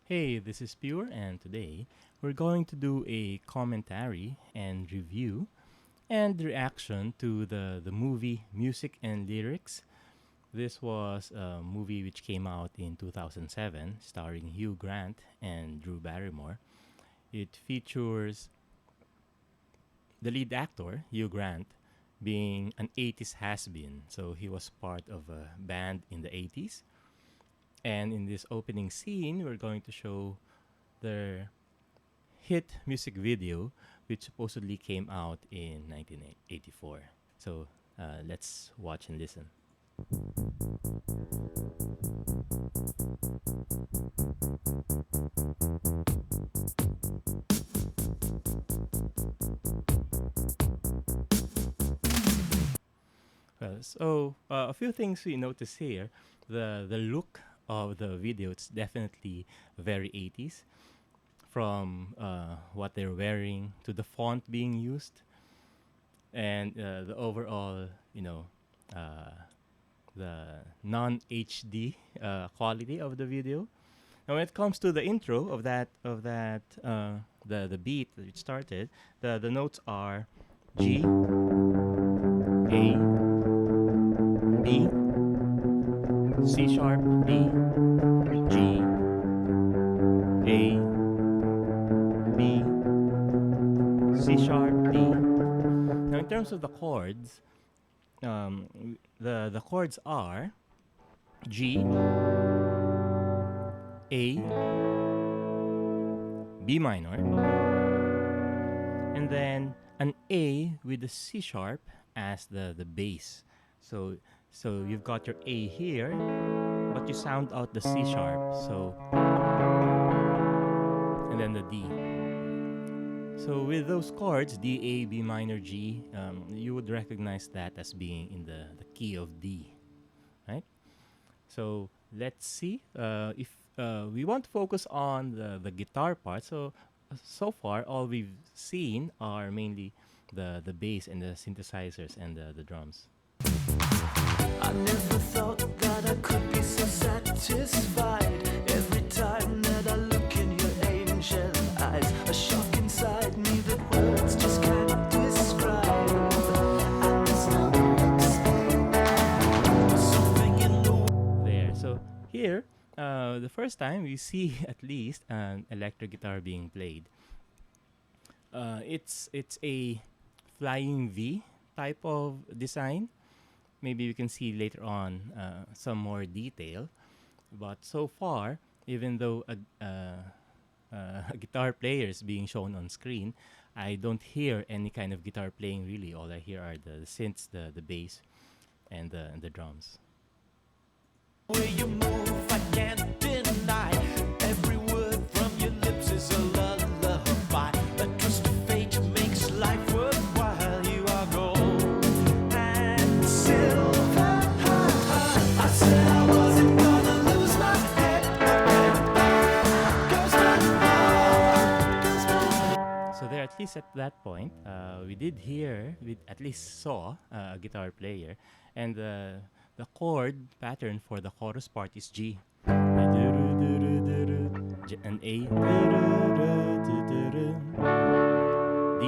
Hey, this is Pure, and today we're going to do a commentary and review and reaction to the movie Music and Lyrics. This was a movie which came out in 2007, starring Hugh Grant and Drew Barrymore. It features the lead actor, Hugh Grant, being an 80s has been. So he was part of a band in the 80s. And in this opening scene, we're going to show their hit music video, which supposedly came out in 1984. So let's watch and listen. A few things we notice here. The look of the video, it's definitely very 80s, from what they're wearing to the font being used, and the overall, uh, the non-HD quality of the video. Now, when it comes to the intro of that the beat that it started, the notes are G, A, B, C sharp, D, G, A, B, C sharp, D. Now, in terms of the chords, the chords are G, A, B minor, and then an A with the C sharp as the bass. So you've got your A here, but you sound out the C sharp. So and then the D. So with those chords, D, A, B minor, G, you would recognize that as being in the key of D, right? So let's see if we want to focus on the guitar part. So far, all we've seen are mainly the bass and the synthesizers and the drums. I never thought that I could be so satisfied. Every time that I look in your angel eyes, a shock inside me that words just can't describe. And there's no explaining. There's something in the There. So here, the first time we see at least an electric guitar being played. It's a flying V type of design. Maybe we can see later on some more detail. But so far, even though a guitar player is being shown on screen, I don't hear any kind of guitar playing really. All I hear are the synths, the bass, and the drums. way you move, I can't deny. Every word from your lips is a lullaby. A twist of fate makes life worthwhile. You are gold and silver. I said I wasn't gonna lose my head. Goes my heart, goes my So there, at least at that point, we did hear, we at least saw a guitar player, and the chord pattern for the chorus part is G. And A. D.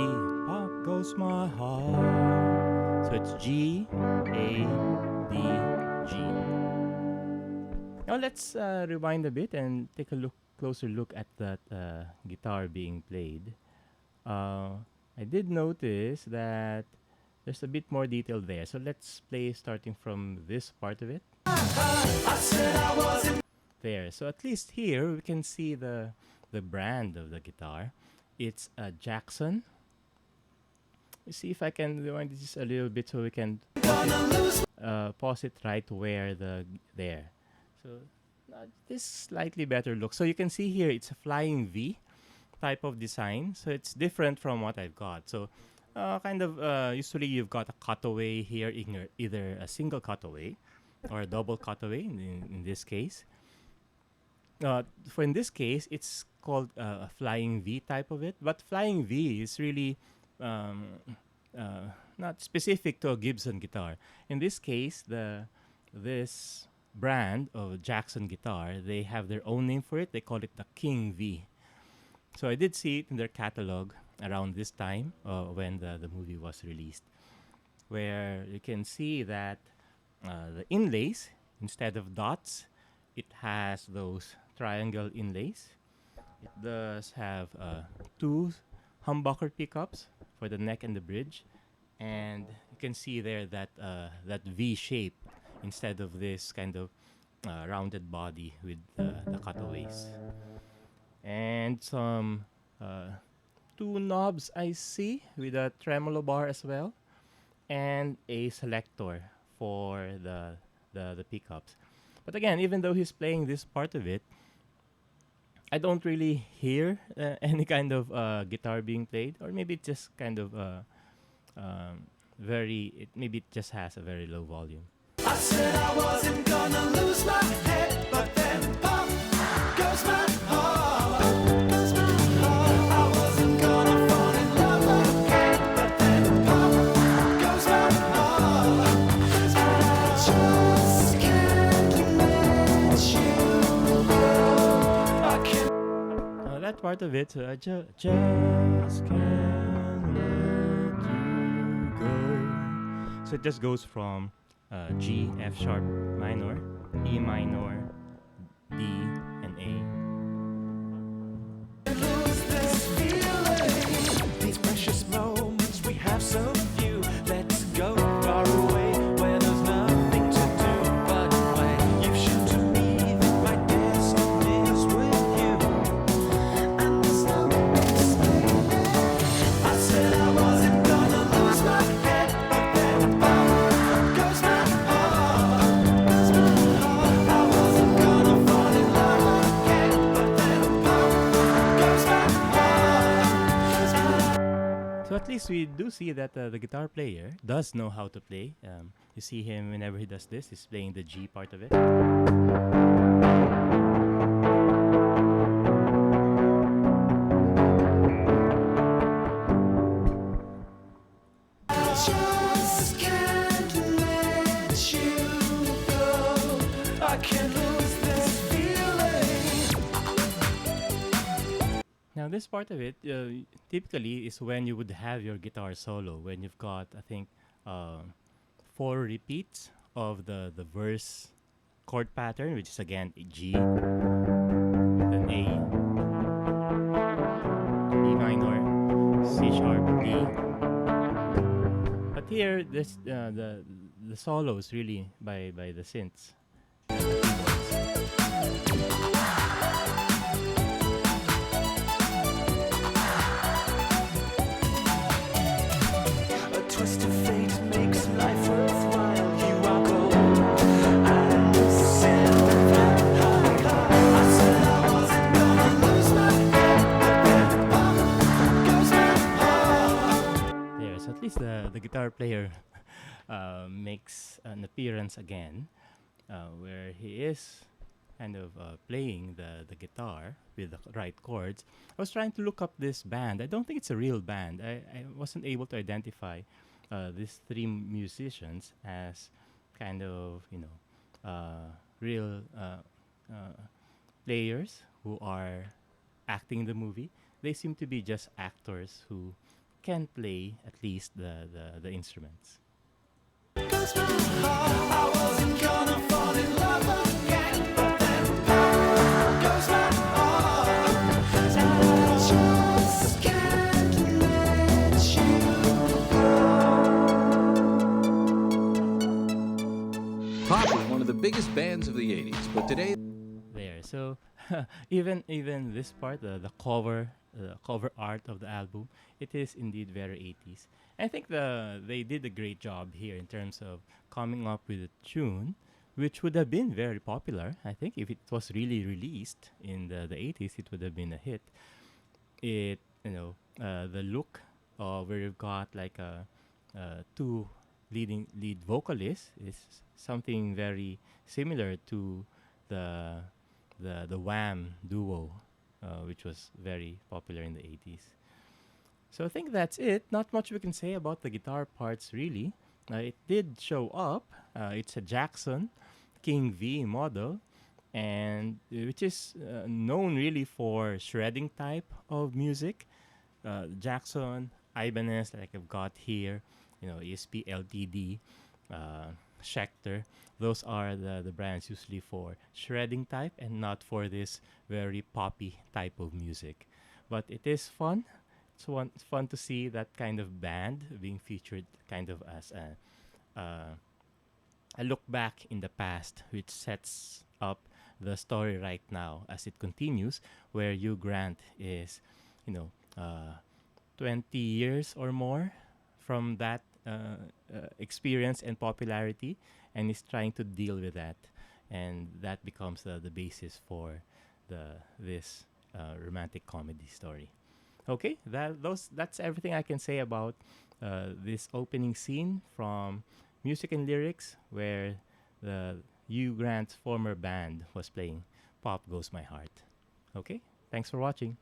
Pop goes my heart. So it's G, A, D, G. Now let's rewind a bit and take a closer look at that guitar being played. I did notice that there's a bit more detail there. So let's play starting from this part of it. I said I wasn't. There. So at least here we can see the brand of the guitar. It's a Jackson. You see if I can rewind this just a little bit so we can pause it right where there. So this slightly better look. So you can see here it's a flying V type of design. So it's different from what I've got. So usually you've got a cutaway here, either a single cutaway or a double cutaway in this case. For in this case, it's called a flying V type of it. But flying V is really not specific to a Gibson guitar. In this case, this brand of Jackson guitar, they have their own name for it. They call it the King V. So I did see it in their catalog around this time when the movie was released, where you can see that the inlays, instead of dots, it has those triangle inlays. It does have two humbucker pickups for the neck and the bridge, and you can see there that that V shape instead of this kind of rounded body with the cutaways, and some uh, two knobs I see with a tremolo bar as well, and a selector for the pickups. But again, even though he's playing this part of it, I don't really hear any kind of guitar being played, or maybe it just kind of very. Maybe it just has a very low volume. I said I wasn't gonna lose my head, but then pop goes my heart. I wasn't gonna fall in love again, but then pop goes my heart. I just can't let you go. I can't. That part of it, I just can't let you go. So it just goes from G, F sharp minor, E minor, D, and A. Lose this feeling. These precious moments we have so few. Let's go far away where there's nothing to do but play. You've shown to me that my destiny is with you, and there's no mistake. I said I wasn't gonna lose my head, but then pop goes my heart. I wasn't gonna fall in love again, but then pop goes my heart. So at least we do see that the guitar player does know how to play. You see him whenever he does this, he's playing the G part of it. Just can't let you go. I can't lose this feeling. Now this part of it typically is when you would have your guitar solo, when you've got, I think, 4 repeats of the verse chord pattern, which is again a G, then A, E minor, C sharp, D. But here, this the solo is really by the synths. A twist of fate makes life worthwhile. You are gold and silver. I said I wasn't gonna lose my head, but then pop goes my heart. There, so at least the guitar player makes an appearance again, where he is kind of playing the guitar with the right chords. I was trying to look up this band. I don't think it's a real band. I wasn't able to identify these 3 musicians as kind of, real players who are acting the movie. They seem to be just actors who can play at least the instruments. Goes my heart. I wasn't gonna fall in love again, but then pop goes my heart. I just can't let you go. Pop was one of the biggest bands of the 80s, but today There, so even this part, the cover art of the album, it is indeed very 80s. I think they did a great job here in terms of coming up with a tune which would have been very popular. I think if it was really released in the 80s, it would have been a hit. It, the look where you've got like two lead vocalists is something very similar to the Wham duo, which was very popular in the 80s. So I think that's it. Not much we can say about the guitar parts, really. It did show up. It's a Jackson King V model, and which is known really for shredding type of music. Jackson, Ibanez, like I've got here, ESP, LTD, uh, Schecter. Those are the brands usually for shredding type and not for this very poppy type of music. But it is fun. It's fun to see that kind of band being featured kind of as a look back in the past, which sets up the story right now as it continues, where Hugh Grant is, you know, 20 years or more from that experience and popularity, and is trying to deal with that, and that becomes the basis for this romantic comedy story. Okay, that's everything I can say about this opening scene from Music and Lyrics, where the Hugh Grant's former band was playing "Pop Goes My Heart." Okay, thanks for watching.